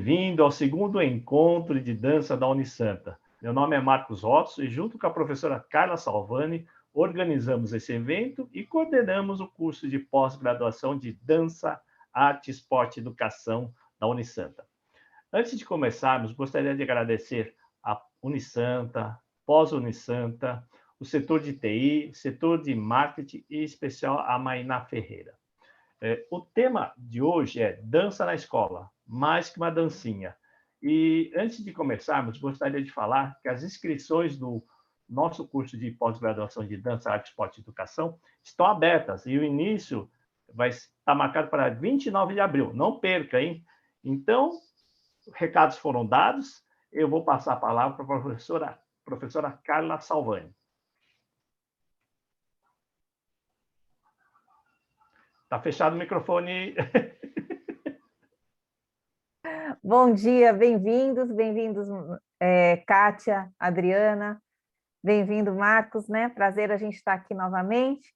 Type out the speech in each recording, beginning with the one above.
bem-vindo ao segundo encontro de dança da Unisanta. Meu nome é Marcos Rossi e, junto com a professora Carla Salvani, organizamos esse evento e coordenamos o curso de pós-graduação de Dança, Arte, Esporte e Educação da Unisanta. Antes de começarmos, gostaria de agradecer a Unisanta, pós-Unisanta, o setor de TI, setor de marketing e, em especial, a Mainá Ferreira. O tema de hoje é Dança na Escola, mais que uma dancinha. E antes de começarmos, gostaria de falar que as inscrições do nosso curso de pós-graduação de Dança, Arte, Esporte e Educação estão abertas e o início vai estar marcado para 29 de abril. Não perca, hein? Então, recados foram dados, eu vou passar a palavra para a professora Carla Salvani. Está fechado o microfone. Bom dia, bem-vindos, Kátia, Adriana, bem-vindo, Marcos, né? Prazer a gente estar aqui novamente.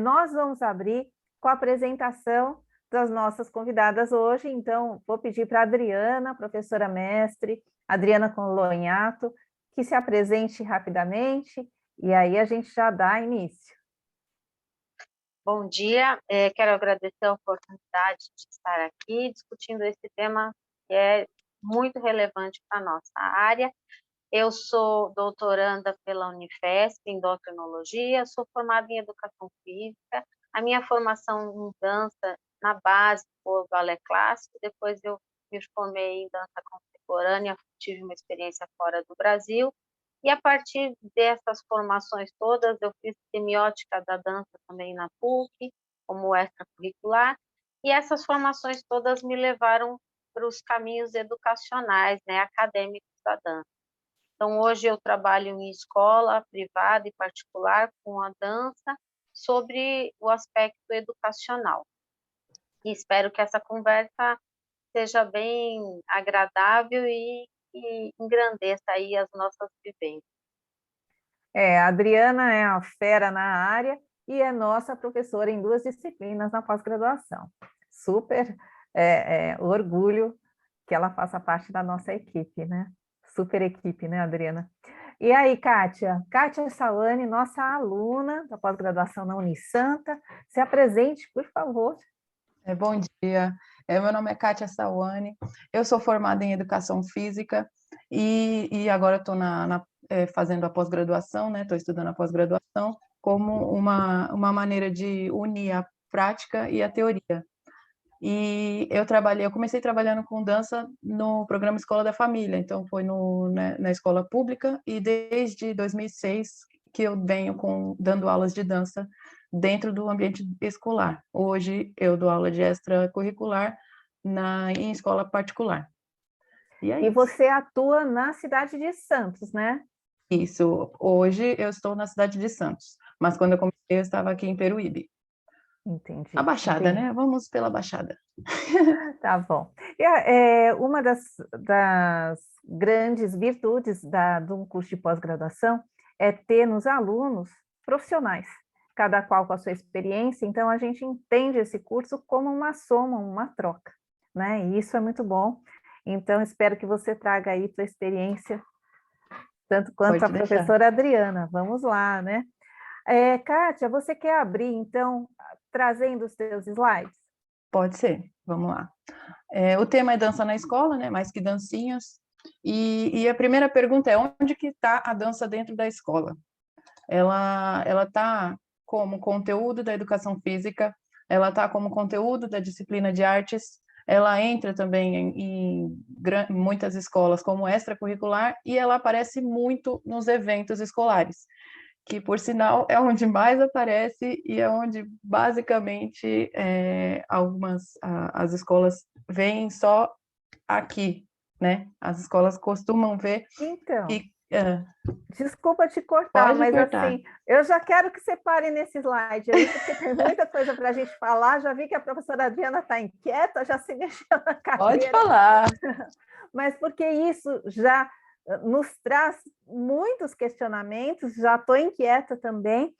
Nós vamos abrir com a apresentação das nossas convidadas hoje, então vou pedir para a Adriana, professora mestre, Adriana Colonhato, que se apresente rapidamente e aí a gente já dá início. Bom dia, quero agradecer a oportunidade de estar aqui discutindo esse tema que é muito relevante para a nossa área. Eu sou doutoranda pela Unifesp em endocrinologia, sou formada em educação física, a minha formação em dança na base foi balé clássico, depois eu me formei em dança contemporânea, tive uma experiência fora do Brasil, e a partir dessas formações todas, eu fiz semiótica da dança também na PUC, como extracurricular, e essas formações todas me levaram para os caminhos educacionais, né, acadêmicos da dança. Então, hoje eu trabalho em escola privada e particular com a dança sobre o aspecto educacional. E espero que essa conversa seja bem agradável e engrandeça aí as nossas vivências. A Adriana é a fera na área e é nossa professora em 2 disciplinas na pós-graduação. Super orgulho que ela faça parte da nossa equipe, né? Super equipe, né, Adriana? E aí, Kátia? Kátia Salvani, nossa aluna da pós-graduação na Unisanta. Se apresente, por favor. Bom dia, meu nome é Kátia Salvani, eu sou formada em Educação Física e agora estou fazendo a pós-graduação, né? Estou estudando a pós-graduação como uma maneira de unir a prática e a teoria. E eu comecei trabalhando com dança no programa Escola da Família, então foi na escola pública, e desde 2006 que eu venho dando aulas de dança dentro do ambiente escolar. Hoje eu dou aula de extracurricular em escola particular. E você atua na cidade de Santos, né? Isso, hoje eu estou na cidade de Santos, mas quando eu comecei eu estava aqui em Peruíbe. Entendi. A Baixada, né? Vamos pela Baixada. Tá bom. E, uma das grandes virtudes de um curso de pós-graduação é ter nos alunos profissionais, cada qual com a sua experiência, então a gente entende esse curso como uma soma, uma troca, né? E isso é muito bom. Então, espero que você traga aí tua experiência, tanto quanto a professora Adriana. Vamos lá, né? Kátia, você quer abrir, então, trazendo os seus slides? Pode ser, vamos lá. O tema é dança na escola, né? Mais que dancinhas. E a primeira pergunta é: onde que está a dança dentro da escola? Ela está como conteúdo da educação física, ela está como conteúdo da disciplina de artes, ela entra também em muitas escolas como extracurricular e ela aparece muito nos eventos escolares, que, por sinal, é onde mais aparece e é onde, basicamente, as escolas veem só aqui, né? As escolas costumam ver... Então, desculpa te cortar, Pode mas cortar. Assim, eu já quero que você pare nesse slide aí, porque tem muita coisa para a gente falar. Já vi que a professora Adriana está inquieta, já se mexeu na cadeira. Pode falar. Mas porque isso já nos traz muitos questionamentos, já estou inquieta também,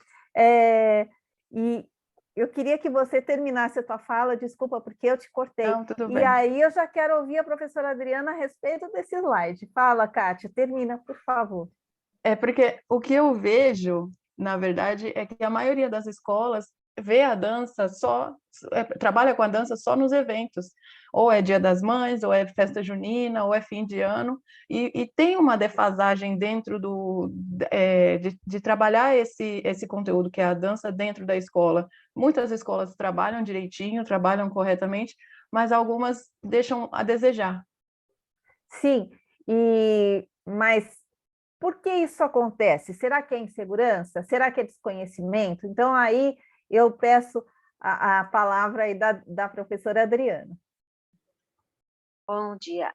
e eu queria que você terminasse a tua fala, desculpa, porque eu te cortei. Não, tudo E bem. aí eu já quero ouvir a professora Adriana a respeito desse slide. Fala, Kátia, termina, por favor. É porque o que eu vejo, na verdade, é que a maioria das escolas vê a dança trabalha com a dança só nos eventos. Ou é Dia das Mães, ou é festa junina, ou é fim de ano, e tem uma defasagem dentro de trabalhar esse conteúdo, que é a dança, dentro da escola. Muitas escolas trabalham direitinho, trabalham corretamente, mas algumas deixam a desejar. Sim, mas por que isso acontece? Será que é insegurança? Será que é desconhecimento? Então, aí eu peço a palavra aí da professora Adriana. Bom dia.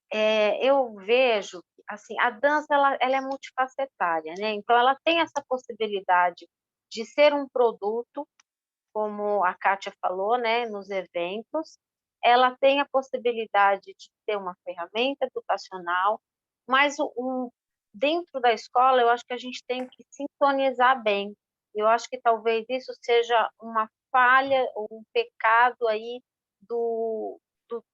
Eu vejo, assim, a dança ela é multifacetária, né? Então, ela tem essa possibilidade de ser um produto, como a Kátia falou, né, nos eventos. Ela tem a possibilidade de ser uma ferramenta educacional, mas dentro da escola, eu acho que a gente tem que sintonizar bem. Eu acho que talvez isso seja uma falha ou um pecado aí do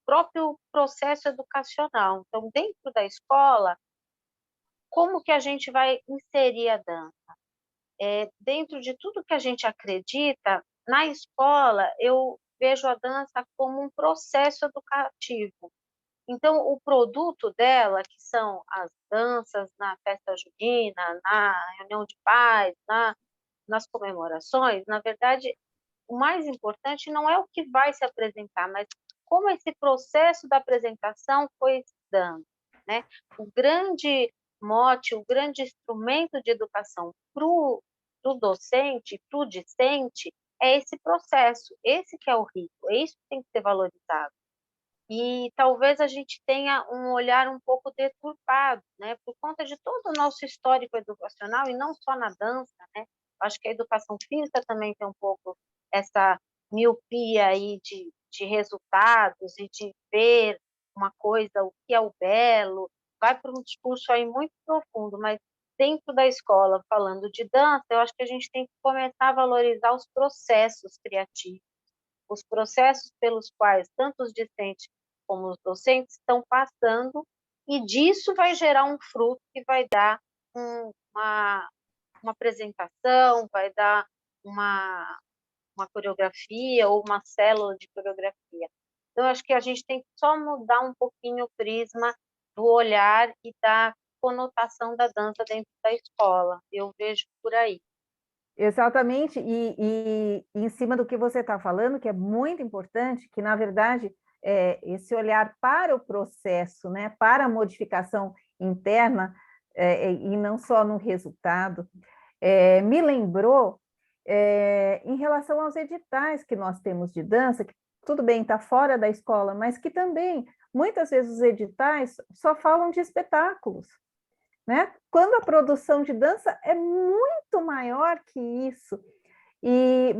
próprio processo educacional. Então, dentro da escola, como que a gente vai inserir a dança? Dentro de tudo que a gente acredita, na escola, eu vejo a dança como um processo educativo. Então, o produto dela, que são as danças na festa junina, na reunião de pais, nas comemorações, na verdade, o mais importante não é o que vai se apresentar, mas como esse processo da apresentação foi se dando, né? O grande mote, o grande instrumento de educação para o docente, para o discente, é esse processo, esse que é o rico, é isso que tem que ser valorizado. E talvez a gente tenha um olhar um pouco deturpado, né? Por conta de todo o nosso histórico educacional, e não só na dança, né? Acho que a educação física também tem um pouco essa miopia aí de resultados e de ver uma coisa, o que é o belo, vai para um discurso aí muito profundo, mas dentro da escola, falando de dança, eu acho que a gente tem que começar a valorizar os processos criativos, os processos pelos quais tanto os discentes como os docentes estão passando, e disso vai gerar um fruto que vai dar uma apresentação, vai dar uma coreografia ou uma célula de coreografia. Então, acho que a gente tem que só mudar um pouquinho o prisma do olhar e da conotação da dança dentro da escola. Eu vejo por aí. Exatamente, e em cima do que você está falando, que é muito importante, que, na verdade, esse olhar para o processo, né, para a modificação interna, e não só no resultado, me lembrou em relação aos editais que nós temos de dança, que tudo bem, está fora da escola, mas que também, muitas vezes, os editais só falam de espetáculos, né? Quando a produção de dança é muito maior que isso.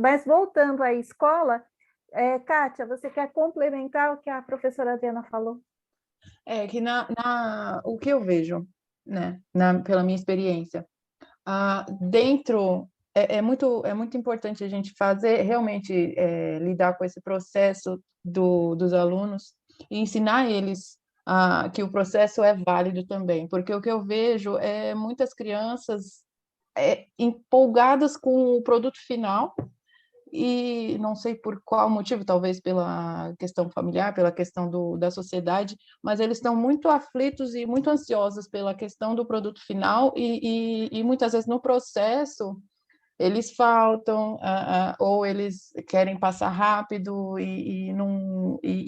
Mas voltando à escola, Kátia, você quer complementar o que a professora Adriana falou? Que o que eu vejo, né, pela minha experiência, dentro é muito importante a gente fazer realmente lidar com esse processo dos alunos e ensinar eles que o processo é válido também, porque o que eu vejo é muitas crianças empolgadas com o produto final, e não sei por qual motivo, talvez pela questão familiar, pela questão da sociedade, mas eles estão muito aflitos e muito ansiosos pela questão do produto final, e muitas vezes no processo eles faltam, ou eles querem passar rápido, e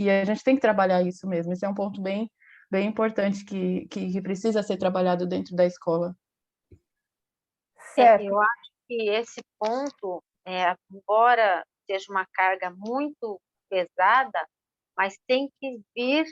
a gente tem que trabalhar isso mesmo. Esse é um ponto bem, bem importante que precisa ser trabalhado dentro da escola. Certo. Eu acho que esse ponto, embora seja uma carga muito pesada, mas tem que vir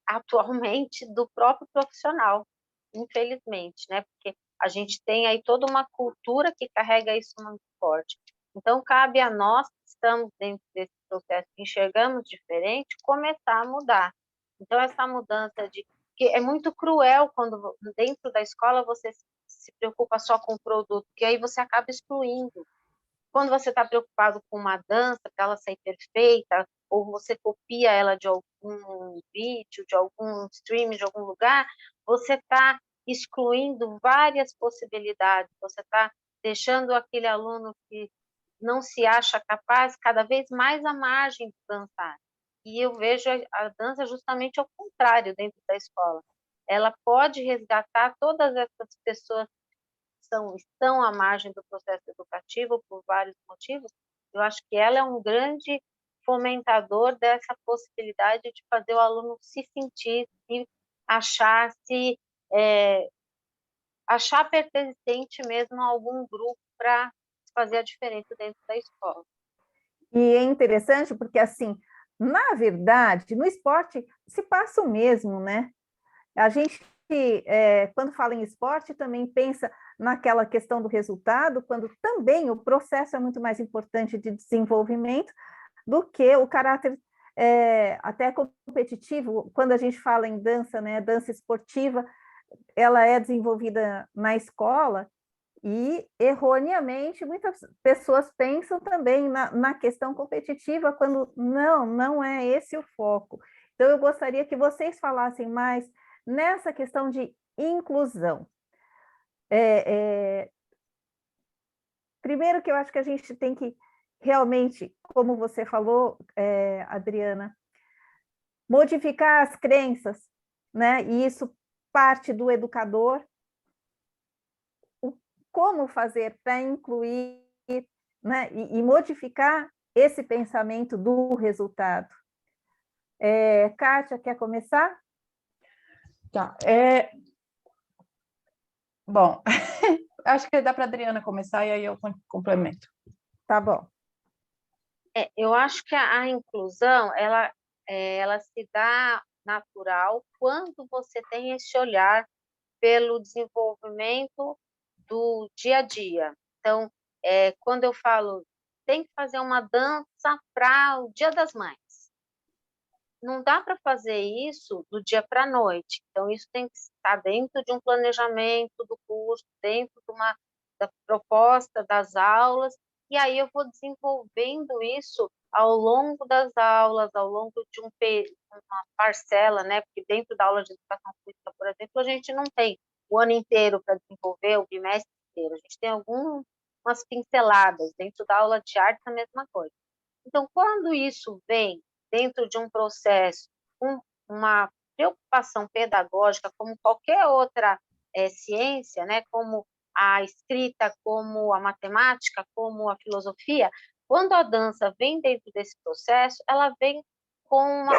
atualmente do próprio profissional, infelizmente, né? Porque a gente tem aí toda uma cultura que carrega isso muito forte. Então, cabe a nós, que estamos dentro desse processo, que enxergamos diferente, começar a mudar. Então, essa mudança que é muito cruel quando dentro da escola você se preocupa só com o produto, que aí você acaba excluindo quando você está preocupado com uma dança, para ela sair perfeita, ou você copia ela de algum vídeo, de algum stream, de algum lugar, você está excluindo várias possibilidades, você está deixando aquele aluno que não se acha capaz cada vez mais à margem de dançar. E eu vejo a dança justamente ao contrário dentro da escola. Ela pode resgatar todas essas pessoas que estão à margem do processo educativo por vários motivos. Eu acho que ela é um grande fomentador dessa possibilidade de fazer o aluno se sentir, se achar, achar pertencente mesmo a algum grupo para fazer a diferença dentro da escola. E é interessante porque, assim, na verdade, no esporte se passa o mesmo, né? A gente, quando fala em esporte, também pensa naquela questão do resultado, quando também o processo é muito mais importante de desenvolvimento do que o caráter até competitivo. Quando a gente fala em dança, né, dança esportiva, ela é desenvolvida na escola e, erroneamente, muitas pessoas pensam também na questão competitiva, quando não é esse o foco. Então, eu gostaria que vocês falassem mais nessa questão de inclusão. Primeiro que eu acho que a gente tem que realmente, como você falou, Adriana, modificar as crenças, né? E isso parte do educador. Como fazer para incluir, né? E modificar esse pensamento do resultado. Kátia, quer começar? Tá. Bom, acho que dá para a Adriana começar e aí eu complemento. Tá bom. Eu acho que a inclusão, ela se dá natural quando você tem esse olhar pelo desenvolvimento do dia a dia. Então, quando eu falo, tem que fazer uma dança para o Dia das Mães. Não dá para fazer isso do dia para a noite. Então, isso tem que estar dentro de um planejamento do curso, dentro da proposta das aulas, e aí eu vou desenvolvendo isso ao longo das aulas, ao longo de uma parcela, né? Porque dentro da aula de educação física, por exemplo, a gente não tem o ano inteiro para desenvolver, o bimestre inteiro. A gente tem algumas pinceladas. Dentro da aula de arte, a mesma coisa. Então, quando isso vem dentro de um processo com uma preocupação pedagógica, como qualquer outra ciência, né, como a escrita, como a matemática, como a filosofia, quando a dança vem dentro desse processo, ela vem com uma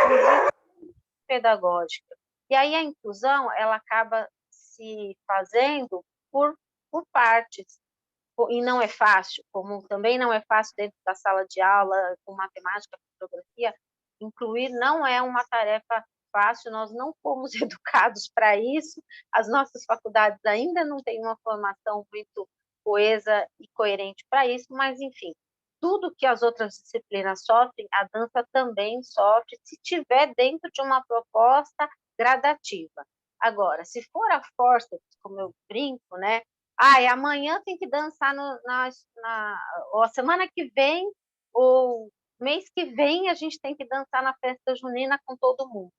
pedagógica. E aí a inclusão, ela acaba se fazendo por partes. E não é fácil, como também não é fácil dentro da sala de aula, com matemática, com geografia, incluir não é uma tarefa fácil, nós não fomos educados para isso, as nossas faculdades ainda não têm uma formação muito coesa e coerente para isso, mas, enfim, tudo que as outras disciplinas sofrem, a dança também sofre, se tiver dentro de uma proposta gradativa. Agora, se for a força, como eu brinco, né? Amanhã tem que dançar ou a semana que vem, ou mês que vem, a gente tem que dançar na festa junina com todo mundo.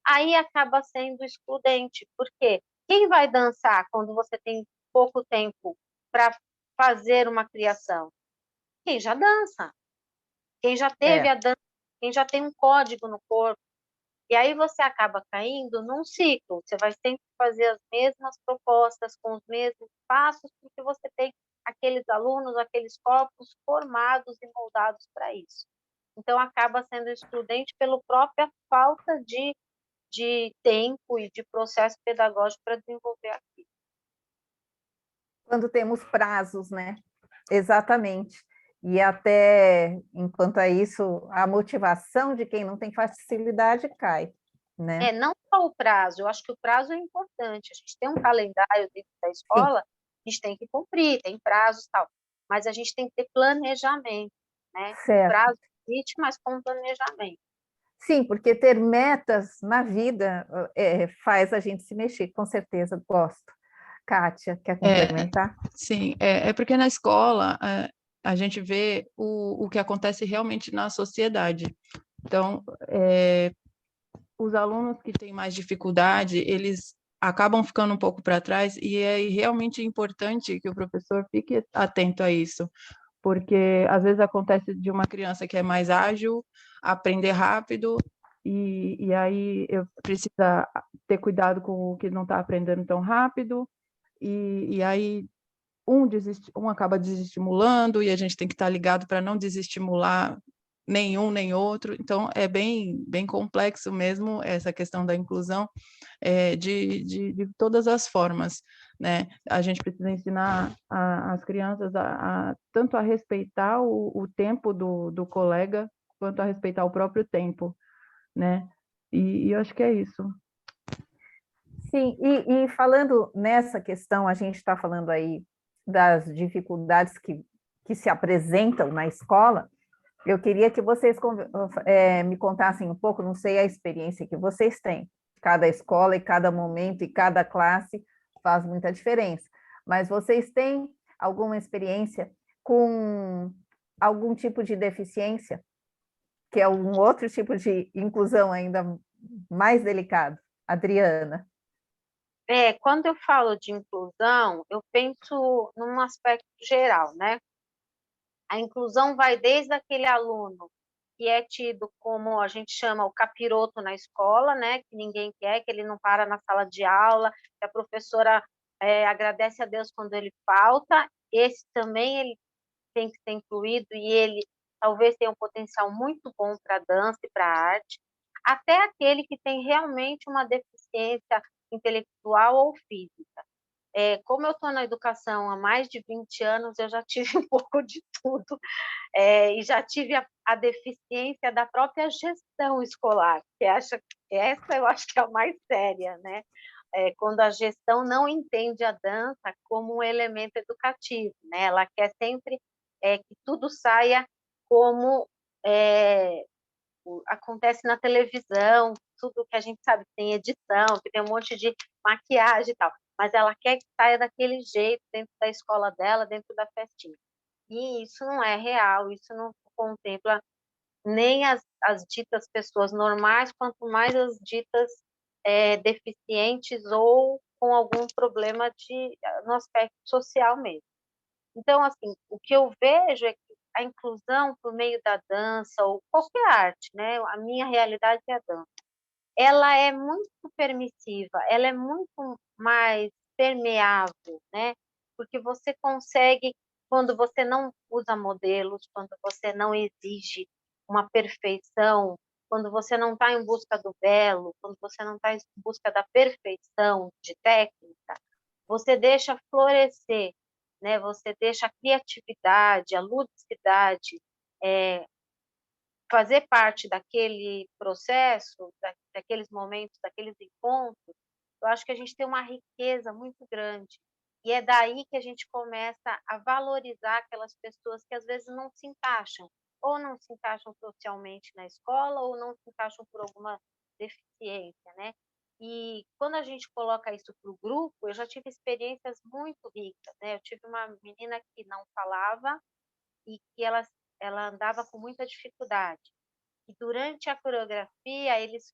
Aí acaba sendo excludente, porque quem vai dançar quando você tem pouco tempo para fazer uma criação? Quem já dança, quem já teve a dança, quem já tem um código no corpo. E aí você acaba caindo num ciclo, você vai sempre fazer as mesmas propostas, com os mesmos passos, porque você tem aqueles alunos, aqueles corpos formados e moldados para isso. Então, acaba sendo excludente pela própria falta de tempo e de processo pedagógico para desenvolver aquilo. Quando temos prazos, né? Exatamente. E até, enquanto a isso, a motivação de quem não tem facilidade cai, né? Não só o prazo, eu acho que o prazo é importante. A gente tem um calendário dentro da escola, sim, a gente tem que cumprir, tem prazos e tal, mas a gente tem que ter planejamento, né? Certo. O prazo existe, mas com planejamento. Sim, porque ter metas na vida faz a gente se mexer, com certeza, gosto. Kátia, quer complementar? Sim, porque na escola a gente vê o que acontece realmente na sociedade. Então, os alunos que têm mais dificuldade, eles acabam ficando um pouco para trás, e é realmente importante que o professor fique atento a isso, porque às vezes acontece de uma criança que é mais ágil, aprender rápido, e aí eu precisa ter cuidado com o que não está aprendendo tão rápido, e aí um acaba desestimulando, e a gente tem que estar ligado para não desestimular nenhum nem outro. Então, é bem complexo mesmo essa questão da inclusão, de todas as formas, né? A gente precisa ensinar as crianças tanto a respeitar o tempo do colega, quanto a respeitar o próprio tempo, né? E eu acho que é isso. Sim, e falando nessa questão, a gente está falando aí das dificuldades que se apresentam na escola. Eu queria que vocês me contassem um pouco, não sei a experiência que vocês têm. Cada escola e cada momento e cada classe faz muita diferença. Mas vocês têm alguma experiência com algum tipo de deficiência, que é um outro tipo de inclusão ainda mais delicado? Adriana. Quando eu falo de inclusão, eu penso num aspecto geral, né? A inclusão vai desde aquele aluno que é tido como, a gente chama, o capiroto na escola, né? Que ninguém quer, que ele não para na sala de aula, que a professora agradece a Deus quando ele falta. Esse também ele tem que ser incluído, e ele talvez tenha um potencial muito bom para a dança e para a arte, até aquele que tem realmente uma deficiência intelectual ou física. Como eu estou na educação há mais de 20 anos, eu já tive um pouco de tudo, e já tive a deficiência da própria gestão escolar, que essa eu acho que é a mais séria, né? Quando a gestão não entende a dança como um elemento educativo, né? Ela quer sempre que tudo saia como acontece na televisão, tudo que a gente sabe que tem edição, que tem um monte de maquiagem e tal, mas ela quer que saia daquele jeito dentro da escola dela, dentro da festinha. E isso não é real, isso não contempla nem as ditas pessoas normais, quanto mais as ditas deficientes ou com algum problema no aspecto social mesmo. Então, assim, o que eu vejo é que a inclusão por meio da dança ou qualquer arte, né? A minha realidade é a dança. Ela é muito permissiva, ela é muito mais permeável, né? Porque você consegue, quando você não usa modelos, quando você não exige uma perfeição, quando você não está em busca do belo, quando você não está em busca da perfeição de técnica, você deixa florescer, né? Você deixa a criatividade, a ludicidade fazer parte daquele processo, daqueles momentos, daqueles encontros. Eu acho que a gente tem uma riqueza muito grande. E é daí que a gente começa a valorizar aquelas pessoas que às vezes não se encaixam, ou não se encaixam socialmente na escola, ou não se encaixam por alguma deficiência, né? E quando a gente coloca isso para o grupo, eu já tive experiências muito ricas, né? Eu tive uma menina que não falava e que ela andava com muita dificuldade. E durante a coreografia, eles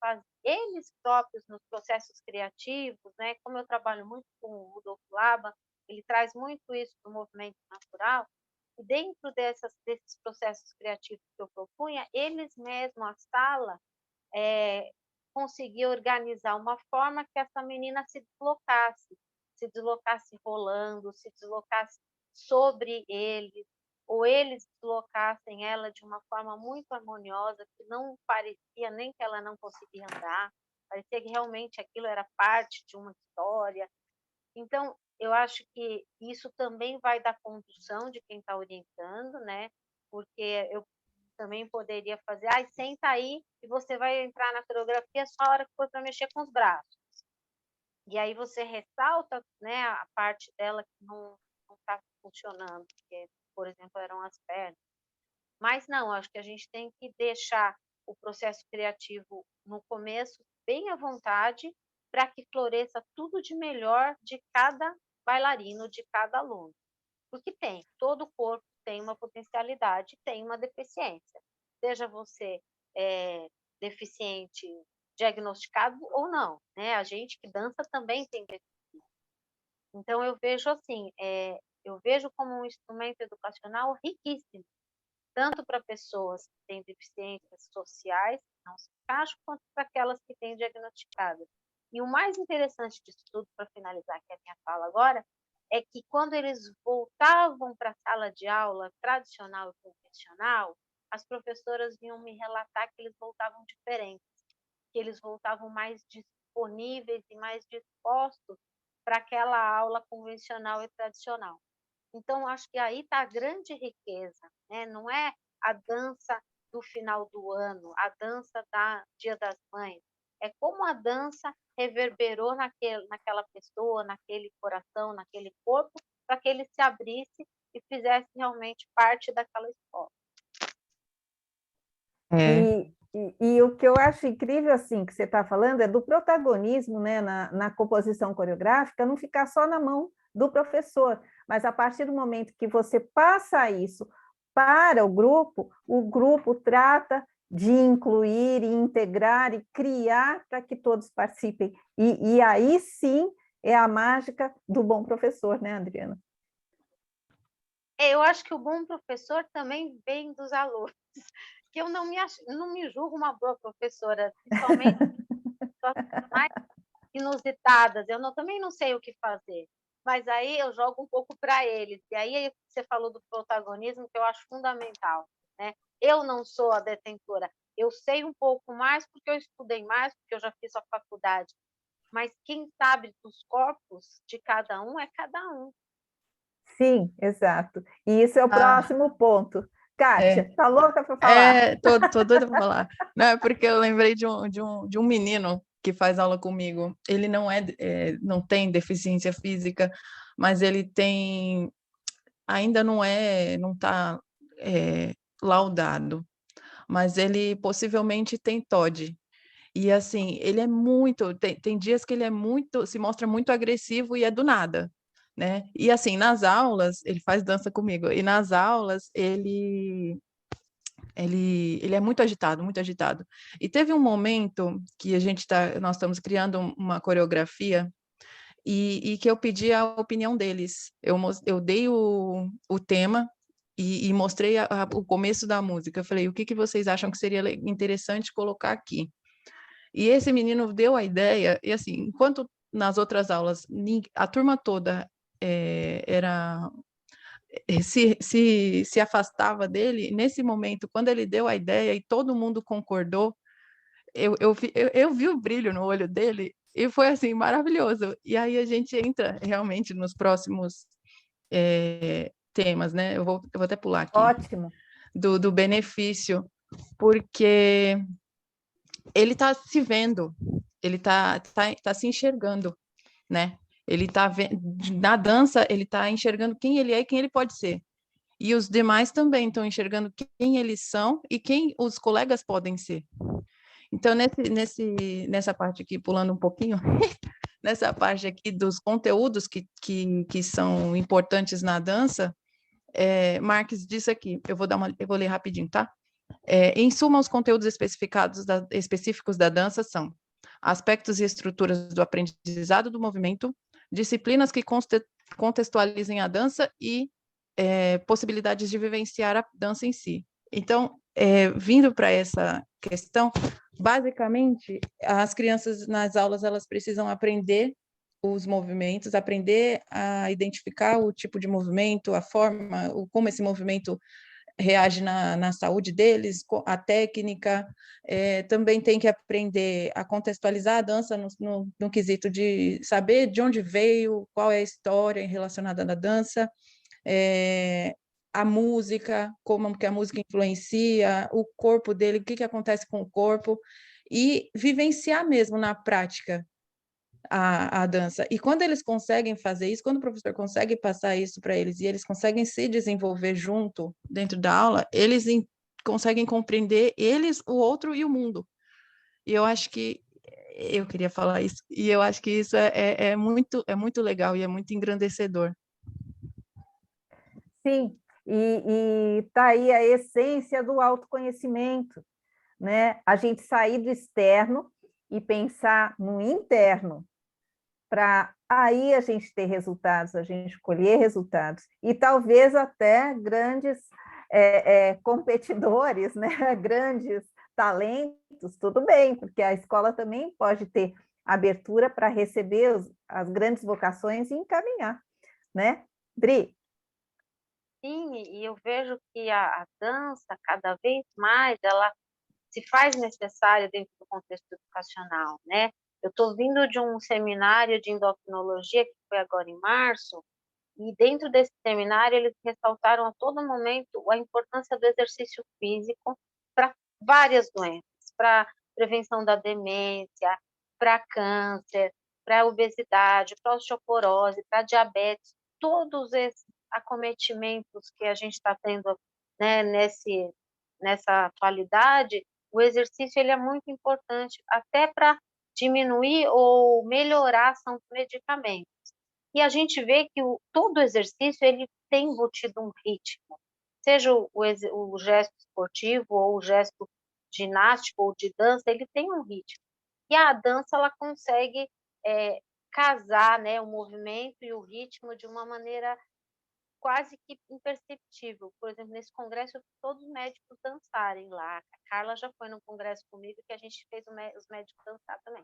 próprios nos processos criativos, né? Como eu trabalho muito com o Rudolf Laban, ele traz muito isso do movimento natural, e dentro desses processos criativos que eu propunha, eles mesmos, a sala, conseguiam organizar uma forma que essa menina se deslocasse rolando, se deslocasse sobre eles, ou eles deslocassem ela de uma forma muito harmoniosa, que não parecia nem que ela não conseguia andar, parecia que realmente aquilo era parte de uma história. Então, eu acho que isso também vai da condução de quem está orientando, né? Porque eu também poderia fazer, senta aí e você vai entrar na coreografia só a hora que for para mexer com os braços. E aí você ressalta, né, a parte dela que não está funcionando, porque, por exemplo, eram as pernas. Mas não, acho que a gente tem que deixar o processo criativo no começo bem à vontade, para que floresça tudo de melhor de cada bailarino, de cada aluno. Porque todo corpo tem uma potencialidade, tem uma deficiência. Seja você deficiente diagnosticado ou não, né? A gente que dança também tem deficiência. Então, eu vejo assim, eu vejo como um instrumento educacional riquíssimo, tanto para pessoas que têm deficiências sociais, que não se encaixam, quanto para aquelas que têm diagnosticadas. E o mais interessante disso tudo, para finalizar aqui a minha fala agora, é que quando eles voltavam para a sala de aula tradicional e convencional, as professoras vinham me relatar que eles voltavam diferentes, que eles voltavam mais disponíveis e mais dispostos para aquela aula convencional e tradicional. Então, acho que aí está a grande riqueza, né? Não é a dança do final do ano, a dança da Dia das Mães, é como a dança reverberou naquela pessoa, naquele coração, naquele corpo, para que ele se abrisse e fizesse realmente parte daquela escola. E o que eu acho incrível, assim, que você está falando, é do protagonismo, né, na composição coreográfica, não ficar só na mão do professor, mas a partir do momento que você passa isso para o grupo trata de incluir, e integrar e criar para que todos participem. E aí sim é a mágica do bom professor, né, Adriana? Eu acho que o bom professor também vem dos alunos, que eu não me julgo uma boa professora, principalmente situações mais inusitadas, também não sei o que fazer, mas aí eu jogo um pouco para eles, e aí você falou do protagonismo, que eu acho fundamental, né? Eu não sou a detentora, eu sei um pouco mais porque eu estudei mais, porque eu já fiz a faculdade, mas quem sabe dos corpos de cada um é cada um. Sim, exato. E isso é o próximo ponto. Kátia, tá louca para falar? Tô doida para falar. Não, é porque eu lembrei de um menino que faz aula comigo. Ele não tem deficiência física, mas ele tem, ainda não está laudado, mas ele possivelmente tem TOD. E assim, ele é muito, tem dias que ele se mostra muito agressivo e é do nada, né? E assim, nas aulas, ele faz dança comigo, e nas aulas ele é muito agitado, muito agitado. E teve um momento que nós estamos criando uma coreografia e que eu pedi a opinião deles. Eu dei o tema e mostrei o começo da música. Eu falei, o que vocês acham que seria interessante colocar aqui? E esse menino deu a ideia, e assim, enquanto nas outras aulas a turma toda se afastava dele, nesse momento, quando ele deu a ideia e todo mundo concordou, eu vi o brilho no olho dele e foi assim, maravilhoso. E aí a gente entra realmente nos próximos temas, né? Eu vou até pular aqui. Ótimo. Do benefício, porque ele está se vendo, ele está se enxergando, né? Ele está na dança, ele está enxergando quem ele é e quem ele pode ser. E os demais também estão enxergando quem eles são e quem os colegas podem ser. Então, nessa parte aqui, pulando um pouquinho, nessa parte aqui dos conteúdos que são importantes na dança, Marx disse aqui, eu vou ler rapidinho, tá? Em suma, os conteúdos específicos da dança são aspectos e estruturas do aprendizado do movimento, disciplinas que contextualizem a dança e possibilidades de vivenciar a dança em si. Então, vindo para essa questão, basicamente, as crianças nas aulas elas precisam aprender os movimentos, aprender a identificar o tipo de movimento, a forma, como esse movimento reage na saúde deles, a técnica, também tem que aprender a contextualizar a dança no quesito de saber de onde veio, qual é a história relacionada à dança, a música, como que a música influencia, o corpo dele, o que acontece com o corpo, e vivenciar mesmo na prática a dança. E quando eles conseguem fazer isso, quando o professor consegue passar isso para eles e eles conseguem se desenvolver junto dentro da aula, eles conseguem compreender eles, o outro e o mundo. E eu acho que eu queria falar isso, e eu acho que isso é muito legal e é muito engrandecedor. Sim, E está aí a essência do autoconhecimento, né? A gente sair do externo e pensar no interno, para aí a gente ter resultados, a gente colher resultados, e talvez até grandes competidores, né? Grandes talentos, tudo bem, porque a escola também pode ter abertura para receber as grandes vocações e encaminhar, né? Dri? Sim, e eu vejo que a dança, cada vez mais, ela se faz necessária dentro do contexto educacional, né? Eu estou vindo de um seminário de endocrinologia que foi agora em março, e dentro desse seminário eles ressaltaram a todo momento a importância do exercício físico para várias doenças, para prevenção da demência, para câncer, para obesidade, para osteoporose, para diabetes, todos esses acometimentos que a gente está tendo, né, nessa atualidade, o exercício ele é muito importante até para diminuir ou melhorar a ação dos medicamentos. E a gente vê que todo exercício ele tem embutido um ritmo, seja o gesto esportivo ou o gesto ginástico ou de dança, ele tem um ritmo. E a dança ela consegue casar, né, o movimento e o ritmo de uma maneira quase que imperceptível. Por exemplo, nesse congresso eu vi todos os médicos dançarem lá. A Carla já foi num congresso comigo que a gente fez os médicos dançar também.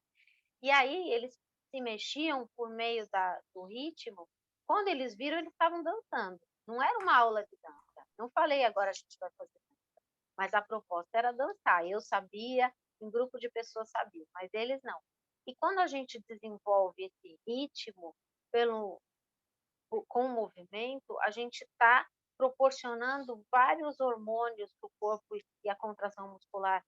E aí eles se mexiam por meio do ritmo. Quando eles viram, eles estavam dançando. Não era uma aula de dança. Não falei agora a gente vai fazer dança. Mas a proposta era dançar. Eu sabia, um grupo de pessoas sabia, mas eles não. E quando a gente desenvolve esse ritmo com o movimento, a gente está proporcionando vários hormônios que o corpo e a contração muscular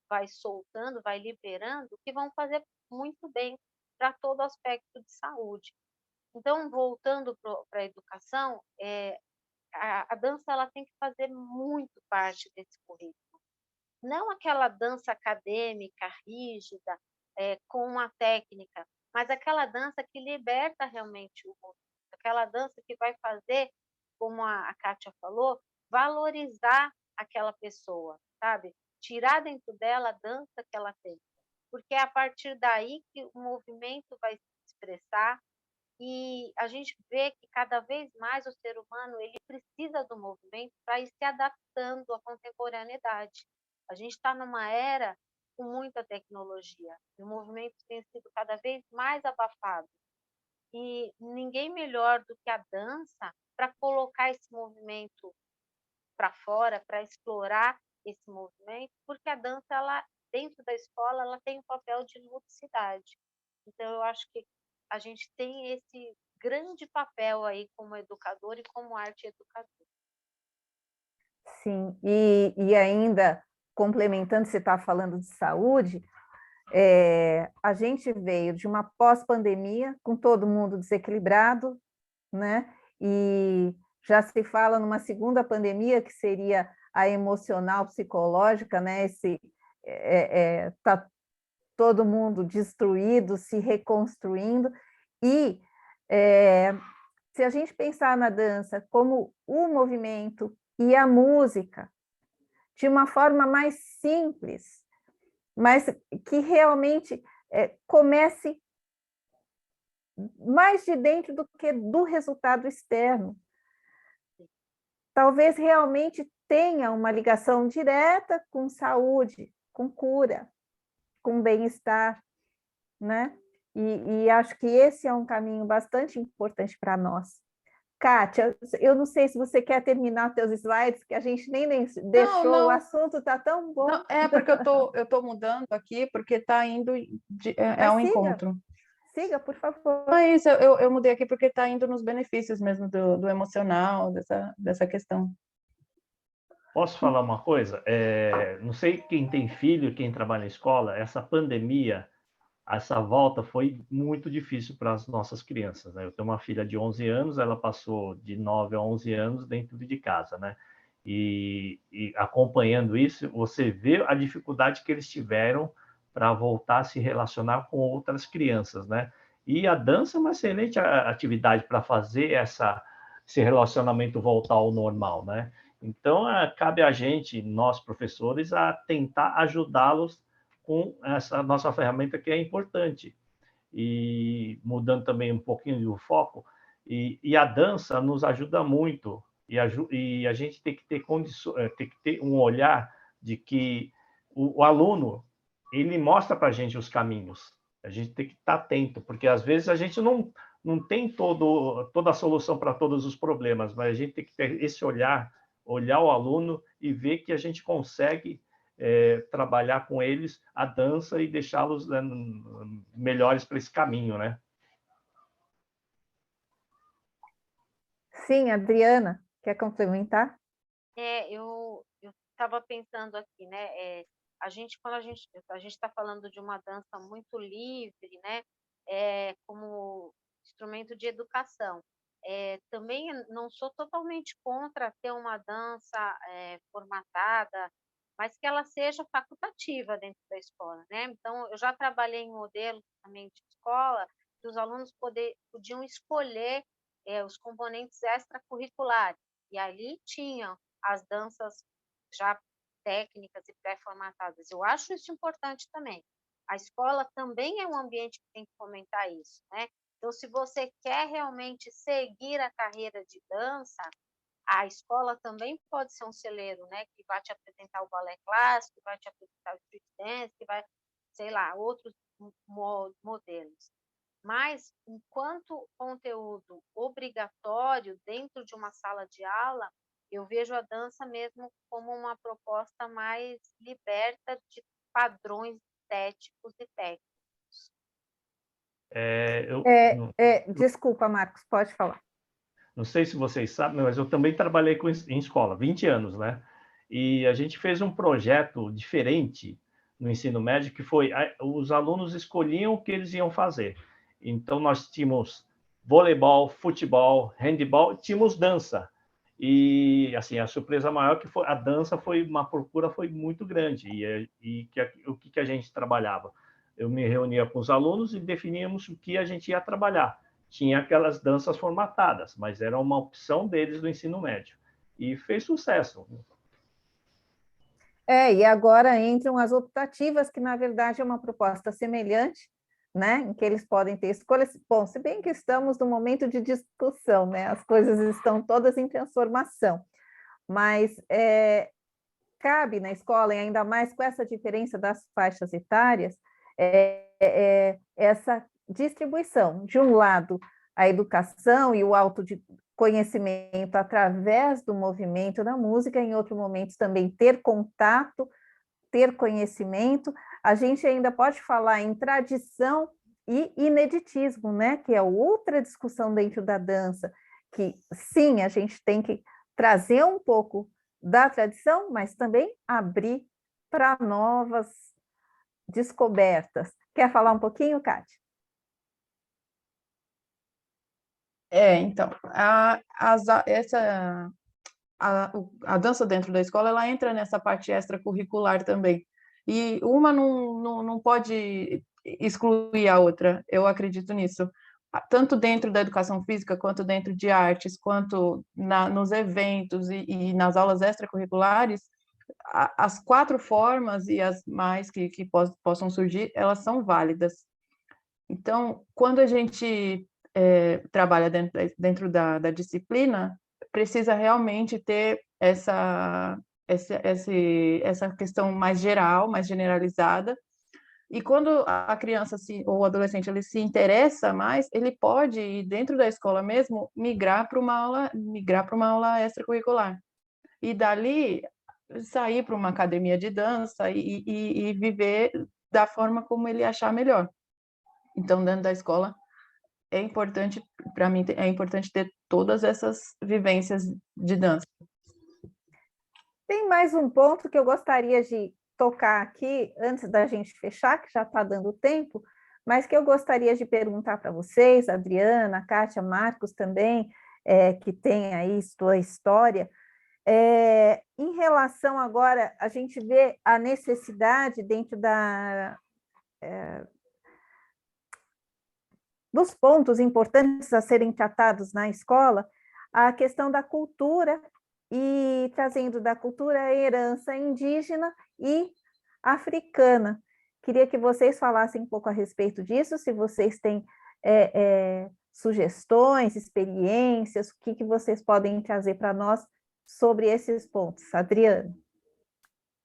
vai soltando, vai liberando, que vão fazer muito bem para todo aspecto de saúde. Então, voltando para a educação, a dança ela tem que fazer muito parte desse currículo. Não aquela dança acadêmica, rígida, com uma técnica, mas aquela dança que liberta realmente o movimento, aquela dança que vai fazer, como a Kátia falou, valorizar aquela pessoa, sabe? Tirar dentro dela a dança que ela tem. Porque é a partir daí que o movimento vai se expressar, e a gente vê que cada vez mais o ser humano ele precisa do movimento para ir se adaptando à contemporaneidade. A gente está numa era com muita tecnologia, e o movimento tem sido cada vez mais abafado. E ninguém melhor do que a dança para colocar esse movimento para fora, para explorar esse movimento, porque a dança, ela, dentro da escola, ela tem um papel de ludicidade. Então, eu acho que a gente tem esse grande papel aí como educador e como arte educador. Sim, e ainda complementando, você está falando de saúde, a gente veio de uma pós-pandemia com todo mundo desequilibrado, né? E já se fala numa segunda pandemia, que seria a emocional psicológica, né? Tá todo mundo destruído, se reconstruindo, e se a gente pensar na dança como o movimento e a música, de uma forma mais simples, mas que realmente comece mais de dentro do que do resultado externo. Talvez realmente tenha uma ligação direta com saúde, com cura, com bem-estar, né? E acho que esse é um caminho bastante importante para nós. Kátia, eu não sei se você quer terminar seus slides, que a gente nem deixou, não. O assunto está tão bom. Não, porque eu tô mudando aqui, porque está indo ao encontro. Siga, por favor. Não é isso, eu mudei aqui porque está indo nos benefícios mesmo do emocional, dessa questão. Posso falar uma coisa? Não sei quem tem filho, quem trabalha em escola, essa pandemia, essa volta foi muito difícil para as nossas crianças, né? Eu tenho uma filha de 11 anos, ela passou de 9 a 11 anos dentro de casa, né? E acompanhando isso, você vê a dificuldade que eles tiveram para voltar a se relacionar com outras crianças, né? E a dança é uma excelente atividade para fazer esse relacionamento voltar ao normal, né? Então, cabe a gente, nós professores, a tentar ajudá-los com essa nossa ferramenta que é importante. E mudando também um pouquinho o foco, e a dança nos ajuda muito, e a gente tem que ter tem que ter um olhar de que o aluno, ele mostra para a gente os caminhos, a gente tem que estar atento, porque às vezes a gente não tem toda a solução para todos os problemas, mas a gente tem que ter esse olhar o aluno e ver que a gente consegue trabalhar com eles a dança e deixá-los melhores para esse caminho, né? Sim, Adriana, quer complementar? Eu estava pensando aqui, né? Quando a gente está falando de uma dança muito livre, né? Como instrumento de educação. Também não sou totalmente contra ter uma dança formatada, mas que ela seja facultativa dentro da escola, né? Então, eu já trabalhei em modelos também de escola que os alunos podiam escolher os componentes extracurriculares, e ali tinham as danças já técnicas e pré-formatadas. Eu acho isso importante também. A escola também é um ambiente que tem que fomentar isso, né? Então, se você quer realmente seguir a carreira de dança, a escola também pode ser um celeiro, né? Que vai te apresentar o balé clássico, que vai te apresentar o street dance, que vai, sei lá, outros modelos. Mas, enquanto conteúdo obrigatório dentro de uma sala de aula, eu vejo a dança mesmo como uma proposta mais liberta de padrões estéticos e técnicos. Desculpa, Marcos, pode falar. Não sei se vocês sabem, mas eu também trabalhei em escola, 20 anos, né? E a gente fez um projeto diferente no ensino médio, que foi os alunos escolhiam o que eles iam fazer. Então, nós tínhamos voleibol, futebol, handebol, tínhamos dança. E, assim, a surpresa maior que foi a dança uma procura foi muito grande. O que a gente trabalhava? Eu me reunia com os alunos e definíamos o que a gente ia trabalhar. Tinha aquelas danças formatadas, mas era uma opção deles do ensino médio. E fez sucesso. E agora entram as optativas, que na verdade é uma proposta semelhante, né, em que eles podem ter escolhas. Bom, se bem que estamos no momento de discussão, né, as coisas estão todas em transformação, mas cabe na escola, e ainda mais com essa diferença das faixas etárias, essa distribuição. De um lado, a educação e o autoconhecimento através do movimento da música, em outro momento também ter contato, ter conhecimento. A gente ainda pode falar em tradição e ineditismo, né? Que é outra discussão dentro da dança, que sim, a gente tem que trazer um pouco da tradição, mas também abrir para novas descobertas. Quer falar um pouquinho, Kátia? Então, a dança dentro da escola, ela entra nessa parte extracurricular também. E uma não pode excluir a outra, eu acredito nisso. Tanto dentro da educação física, quanto dentro de artes, quanto nos eventos e nas aulas extracurriculares, as 4 formas e as mais que possam surgir, elas são válidas. Então, quando a gente trabalha dentro da disciplina, precisa realmente ter essa questão mais geral, mais generalizada. E quando a criança ou o adolescente ele se interessa mais, ele pode, dentro da escola mesmo, migrar para uma aula extracurricular. E dali sair para uma academia de dança e viver da forma como ele achar melhor. Então, dentro da escola, é importante, para mim, é importante ter todas essas vivências de dança. Tem mais um ponto que eu gostaria de tocar aqui, antes da gente fechar, que já está dando tempo, mas que eu gostaria de perguntar para vocês, Adriana, Kátia, Marcos também, que tem aí sua história. Em relação agora, a gente vê a necessidade dentro dos pontos importantes a serem tratados na escola, a questão da cultura e trazendo da cultura a herança indígena e africana. Queria que vocês falassem um pouco a respeito disso, se vocês têm sugestões, experiências, o que vocês podem trazer para nós sobre esses pontos. Adriana.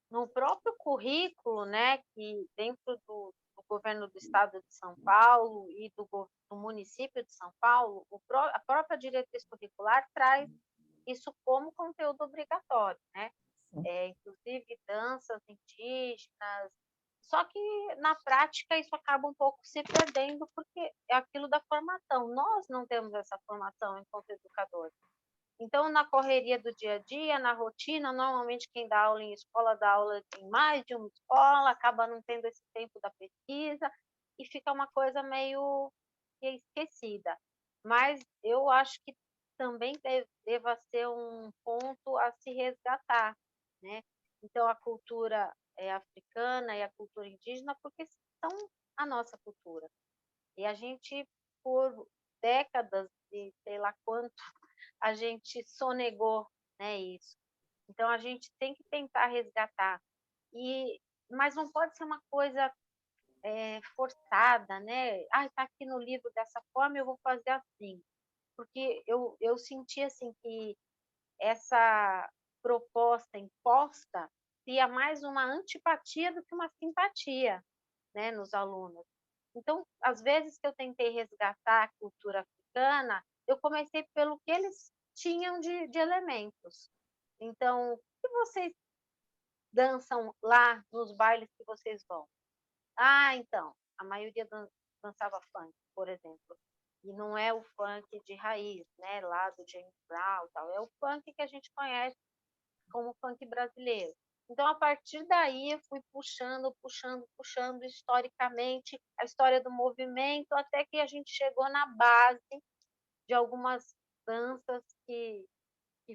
No próprio currículo, né, que dentro do governo do estado de São Paulo e do município de São Paulo, a própria diretriz curricular traz isso como conteúdo obrigatório, né? Inclusive danças indígenas, só que na prática isso acaba um pouco se perdendo, porque é aquilo da formação. Nós não temos essa formação enquanto educadores. Então, na correria do dia a dia, na rotina, normalmente quem dá aula em escola dá aula em mais de uma escola, acaba não tendo esse tempo da pesquisa e fica uma coisa meio esquecida. Mas eu acho que também deva ser um ponto a se resgatar, né? Então, a cultura africana e a cultura indígena, porque são a nossa cultura. E a gente, por décadas e sei lá quanto, a gente sonegou, né, isso. Então, a gente tem que tentar resgatar. Mas não pode ser uma coisa forçada, né? Está aqui no livro dessa forma, eu vou fazer assim. Porque eu senti assim, que essa proposta imposta cria mais uma antipatia do que uma simpatia, né, nos alunos. Então, às vezes que eu tentei resgatar a cultura africana, eu comecei pelo que eles tinham de elementos. Então, o que vocês dançam lá nos bailes que vocês vão? Então, a maioria dançava funk, por exemplo. E não é o funk de raiz, né, lá do James Brown, tal. É o funk que a gente conhece como funk brasileiro. Então, a partir daí, eu fui puxando historicamente a história do movimento, até que a gente chegou na base de algumas danças que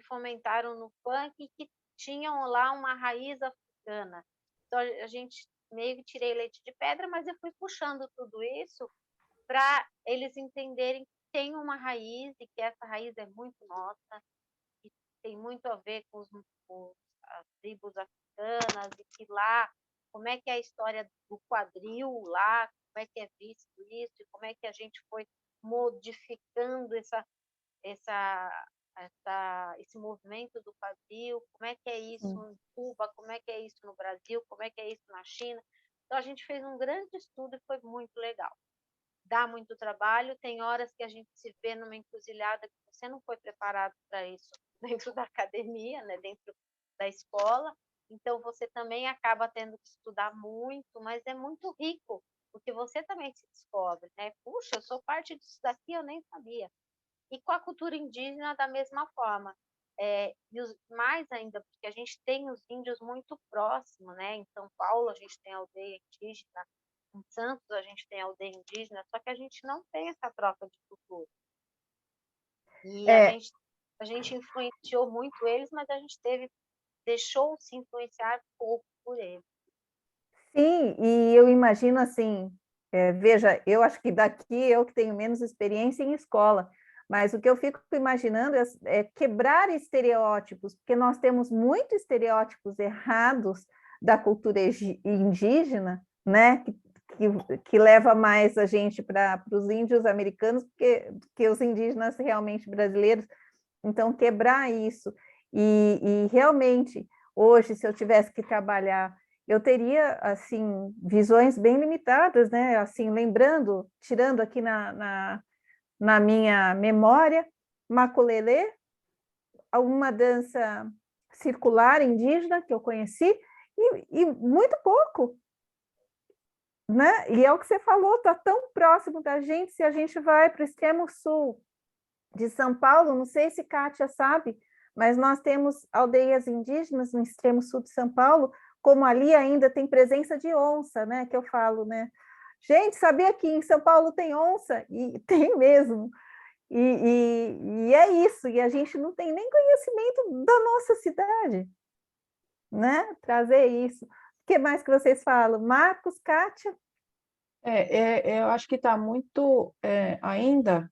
fomentaram no funk e que tinham lá uma raiz africana. Então, a gente meio que tirei leite de pedra, mas eu fui puxando tudo isso para eles entenderem que tem uma raiz e que essa raiz é muito nossa, que tem muito a ver com as tribos africanas e que lá, como é que é a história do quadril lá, como é que é visto isso, e como é que a gente foi modificando esse movimento do quadril, como é que é isso em Cuba, como é que é isso no Brasil, como é que é isso na China. Então, a gente fez um grande estudo e foi muito legal. Dá muito trabalho, tem horas que a gente se vê numa encruzilhada que você não foi preparado para isso dentro da academia, né, dentro da escola, então você também acaba tendo que estudar muito, mas é muito rico, porque você também se descobre, né? Puxa, eu sou parte disso daqui, eu nem sabia. E com a cultura indígena da mesma forma. E mais ainda, porque a gente tem os índios muito próximos, né? Em São Paulo a gente tem aldeia indígena, em Santos a gente tem aldeia indígena, só que a gente não tem essa troca de cultura. E a gente influenciou muito eles, mas a gente deixou-se influenciar pouco por eles. Sim, e eu imagino assim, veja, eu acho que daqui eu que tenho menos experiência em escola, mas o que eu fico imaginando é quebrar estereótipos, porque nós temos muitos estereótipos errados da cultura indígena, né, que leva mais a gente para os índios americanos que os indígenas realmente brasileiros. Então, quebrar isso. E realmente, hoje, se eu tivesse que trabalhar, eu teria, assim, visões bem limitadas, né? Assim, lembrando, tirando aqui na minha memória, maculelê, uma dança circular indígena que eu conheci, e muito pouco, né? E é o que você falou, está tão próximo da gente, se a gente vai para o extremo sul de São Paulo, não sei se Kátia sabe, mas nós temos aldeias indígenas no extremo sul de São Paulo, como ali ainda tem presença de onça, né? Que eu falo, né? Gente, sabia que em São Paulo tem onça? E tem mesmo. E é isso, e a gente não tem nem conhecimento da nossa cidade, né? Trazer isso. O que mais que vocês falam? Marcos, Kátia? Eu acho que está muito ainda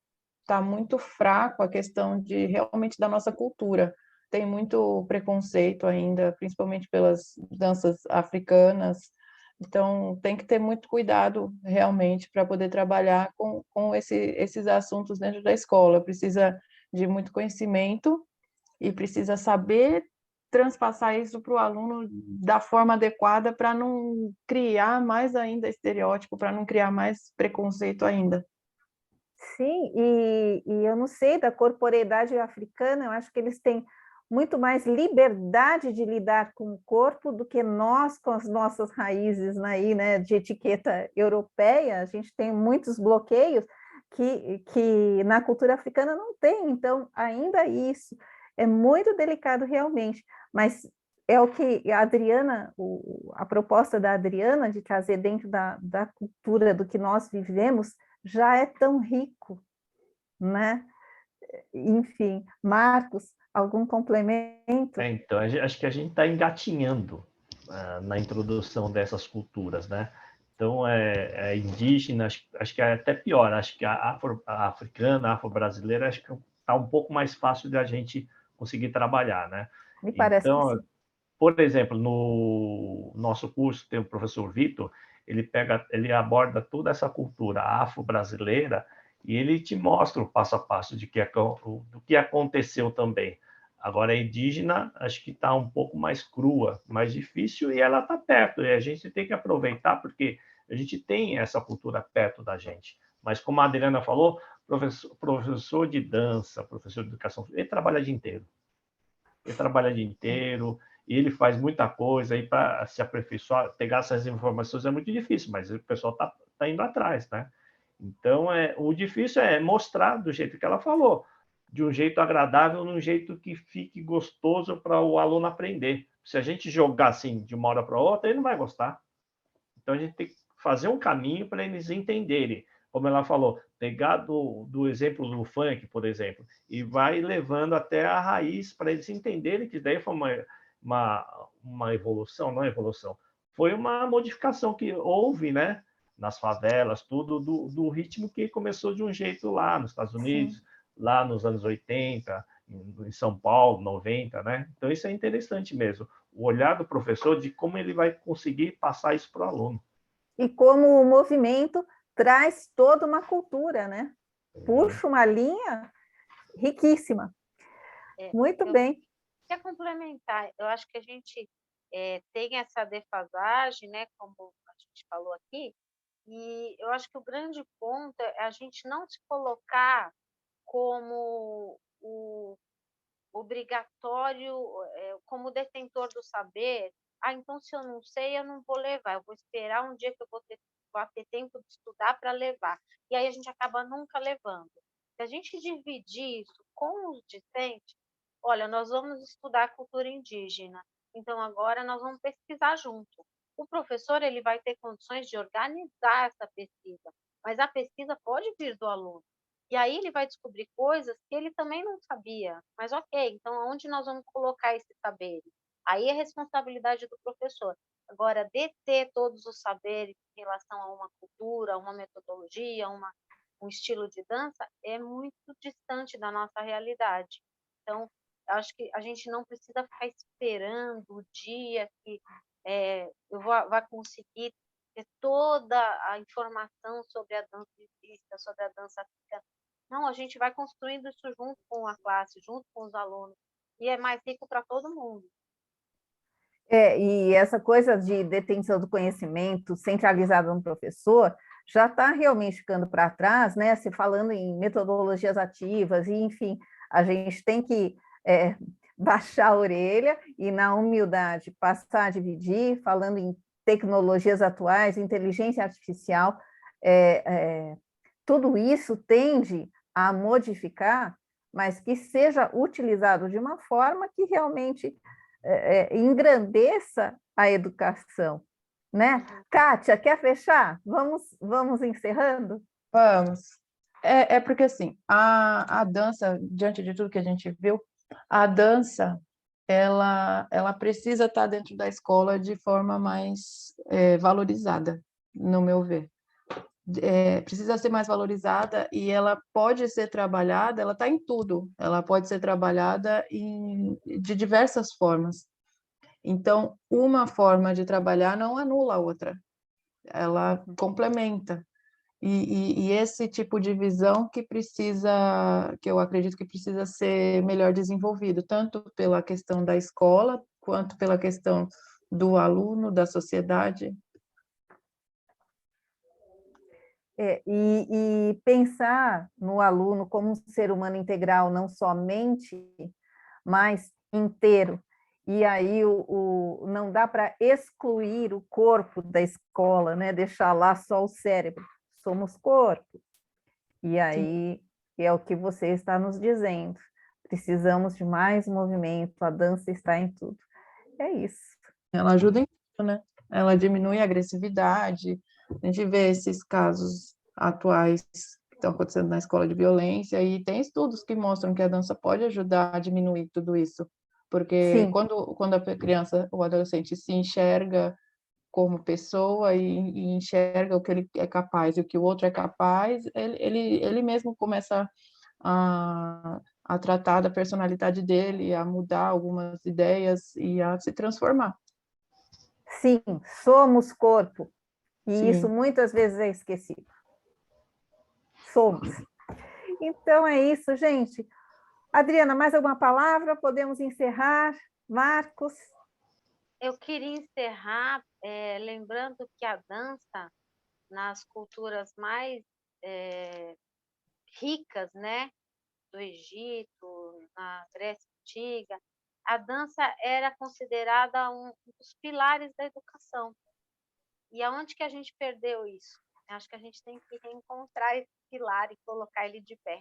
tá muito fraco a questão de realmente da nossa cultura. Tem muito preconceito ainda, principalmente pelas danças africanas. Então, tem que ter muito cuidado realmente para poder trabalhar com esses assuntos dentro da escola. Precisa de muito conhecimento e precisa saber transpassar isso para o aluno da forma adequada para não criar mais ainda estereótipo, para não criar mais preconceito ainda. Sim, e eu não sei da corporeidade africana, eu acho que eles têm muito mais liberdade de lidar com o corpo do que nós com as nossas raízes aí, né, de etiqueta europeia. A gente tem muitos bloqueios que na cultura africana não tem, então ainda isso é muito delicado realmente, mas é o que a Adriana, a proposta da Adriana de trazer dentro da cultura do que nós vivemos já é tão rico, né? Enfim, Marcos, algum complemento? Então, acho que a gente está engatinhando na introdução dessas culturas, né? Então, é indígena, acho que é até pior, acho que a africana, a afro-brasileira, acho que está um pouco mais fácil de a gente conseguir trabalhar, né? Me parece que sim. Por exemplo, no nosso curso tem o professor Vitor, ele aborda toda essa cultura afro-brasileira e ele te mostra o passo a passo do que aconteceu também. Agora, a indígena, acho que está um pouco mais crua, mais difícil, e ela está perto, e a gente tem que aproveitar, porque a gente tem essa cultura perto da gente. Mas, como a Adriana falou, professor de dança, professor de educação, ele trabalha o dia inteiro. Ele trabalha o dia inteiro, e ele faz muita coisa, e para se aperfeiçoar, pegar essas informações é muito difícil, mas o pessoal está indo atrás, né? Então, o difícil é mostrar do jeito que ela falou, de um jeito agradável, de um jeito que fique gostoso para o aluno aprender. Se a gente jogar assim de uma hora para outra, ele não vai gostar. Então, a gente tem que fazer um caminho para eles entenderem. Como ela falou, pegar do exemplo do funk, por exemplo, e vai levando até a raiz para eles entenderem que daí foi uma evolução, não é evolução, foi uma modificação que houve, né? Nas favelas, tudo do ritmo que começou de um jeito lá nos Estados Unidos, sim, lá nos anos 80, em São Paulo, 90, né? Então, isso é interessante mesmo. O olhar do professor de como ele vai conseguir passar isso para o aluno. E como o movimento traz toda uma cultura, né? Puxa uma linha riquíssima. Muito bem. Quer complementar? Eu acho que a gente tem essa defasagem, né? Como a gente falou aqui, e eu acho que o grande ponto é a gente não se colocar como o obrigatório, como detentor do saber. Então, se eu não sei, eu não vou levar, eu vou esperar um dia que eu vou ter tempo de estudar para levar. E aí a gente acaba nunca levando. Se a gente dividir isso com os discentes, olha, nós vamos estudar a cultura indígena, então agora nós vamos pesquisar junto. O professor ele vai ter condições de organizar essa pesquisa, mas a pesquisa pode vir do aluno. E aí ele vai descobrir coisas que ele também não sabia. Mas ok, então onde nós vamos colocar esse saber? Aí é responsabilidade do professor. Agora, deter todos os saberes em relação a uma cultura, a uma metodologia, um estilo de dança, é muito distante da nossa realidade. Então, acho que a gente não precisa ficar esperando o dia que eu vá conseguir ter toda a informação sobre a dança indígena, sobre a dança africana. Não, a gente vai construindo isso junto com a classe, junto com os alunos, e é mais rico para todo mundo. E essa coisa de detenção do conhecimento centralizado no professor já está realmente ficando para trás, né? Se falando em metodologias ativas, e enfim, a gente tem que baixar a orelha e, na humildade, passar a dividir, falando em tecnologias atuais, inteligência artificial, tudo isso tende a modificar, mas que seja utilizado de uma forma que realmente engrandeça a educação, né? Kátia, quer fechar? Vamos encerrando? Vamos. Porque, assim, a dança, diante de tudo que a gente viu, a dança, ela precisa estar dentro da escola de forma mais valorizada, no meu ver. precisa ser mais valorizada e ela pode ser trabalhada, ela está em tudo, ela pode ser trabalhada de diversas formas. Então, uma forma de trabalhar não anula a outra, ela complementa. E esse tipo de visão que eu acredito que precisa ser melhor desenvolvido, tanto pela questão da escola, quanto pela questão do aluno, da sociedade. E pensar no aluno como um ser humano integral, não somente, mas inteiro. E aí não dá para excluir o corpo da escola, né? Deixar lá só o cérebro. Somos corpo. E aí é o que você está nos dizendo. Precisamos de mais movimento, a dança está em tudo. É isso. Ela ajuda em tudo, né? Ela diminui a agressividade. A gente vê esses casos atuais que estão acontecendo na escola de violência, e tem estudos que mostram que a dança pode ajudar a diminuir tudo isso. Porque Sim. quando a criança ou adolescente se enxerga como pessoa e enxerga o que ele é capaz e o que o outro é capaz, ele mesmo começa a tratar da personalidade dele, a mudar algumas ideias e a se transformar. Sim, somos corpo. E Sim. isso muitas vezes é esquecido. Somos. Então é isso, gente. Adriana, mais alguma palavra? Podemos encerrar? Marcos? Eu queria encerrar lembrando que a dança, nas culturas mais ricas, né, do Egito, na Grécia Antiga, a dança era considerada um dos pilares da educação. E aonde que a gente perdeu isso? Acho que a gente tem que reencontrar esse pilar e colocar ele de pé.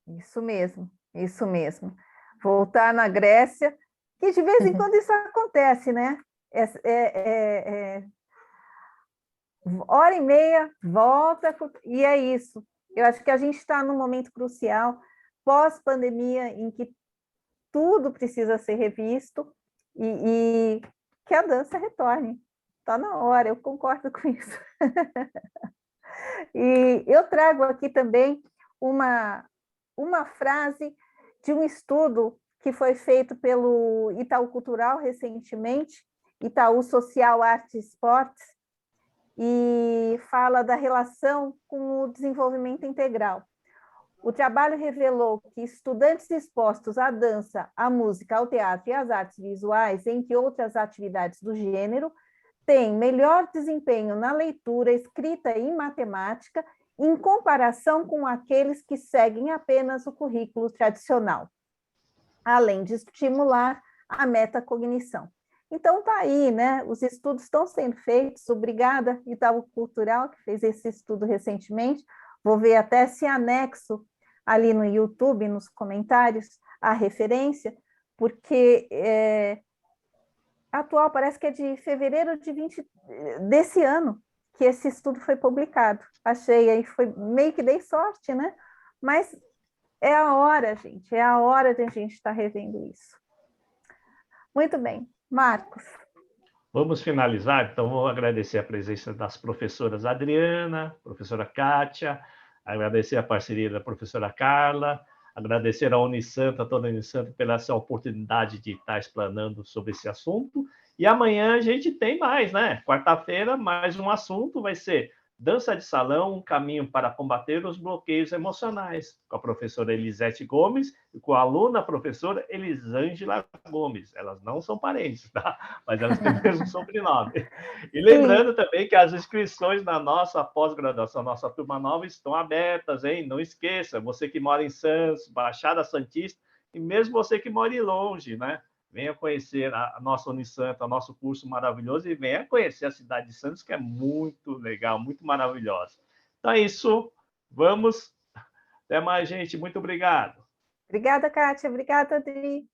Isso mesmo, isso mesmo. Voltar na Grécia, que de vez em quando isso acontece, né? Hora e meia, volta, e é isso. Eu acho que a gente está num momento crucial, pós-pandemia, em que tudo precisa ser revisto e que a dança retorne. Está na hora, eu concordo com isso. E eu trago aqui também uma frase de um estudo que foi feito pelo Itaú Cultural recentemente, Itaú Social, Arte e Esportes, e fala da relação com o desenvolvimento integral. O trabalho revelou que estudantes expostos à dança, à música, ao teatro e às artes visuais, entre outras atividades do gênero, têm melhor desempenho na leitura, escrita e matemática, em comparação com aqueles que seguem apenas o currículo tradicional, além de estimular a metacognição. Então, está aí, né? Os estudos estão sendo feitos. Obrigada, Itaú Cultural, que fez esse estudo recentemente. Vou ver até se anexo ali no YouTube, nos comentários, a referência, porque atual, parece que é de fevereiro desse ano que esse estudo foi publicado. Achei aí, foi meio que dei sorte, né? Mas é a hora, gente, é a hora de a gente estar revendo isso. Muito bem. Marcos. Vamos finalizar, então vou agradecer a presença das professoras Adriana, professora Kátia, agradecer a parceria da professora Carla, agradecer à Unisanta, toda a Unisanta, pela essa oportunidade de estar explanando sobre esse assunto. E amanhã a gente tem mais, né? Quarta-feira, mais um assunto vai ser Dança de Salão, um caminho para combater os bloqueios emocionais, com a professora Elisete Gomes e com a aluna, a professora Elisângela Gomes. Elas não são parentes, tá? Mas elas têm o mesmo sobrenome. E lembrando também que as inscrições na nossa pós-graduação, nossa turma nova, estão abertas, hein? Não esqueça, você que mora em Santos, Baixada Santista, e mesmo você que mora longe, né? Venha conhecer a nossa Unisanta, o nosso curso maravilhoso, e venha conhecer a cidade de Santos, que é muito legal, muito maravilhosa. Então é isso, vamos. Até mais, gente. Muito obrigado. Obrigada, Kátia. Obrigada, Adri.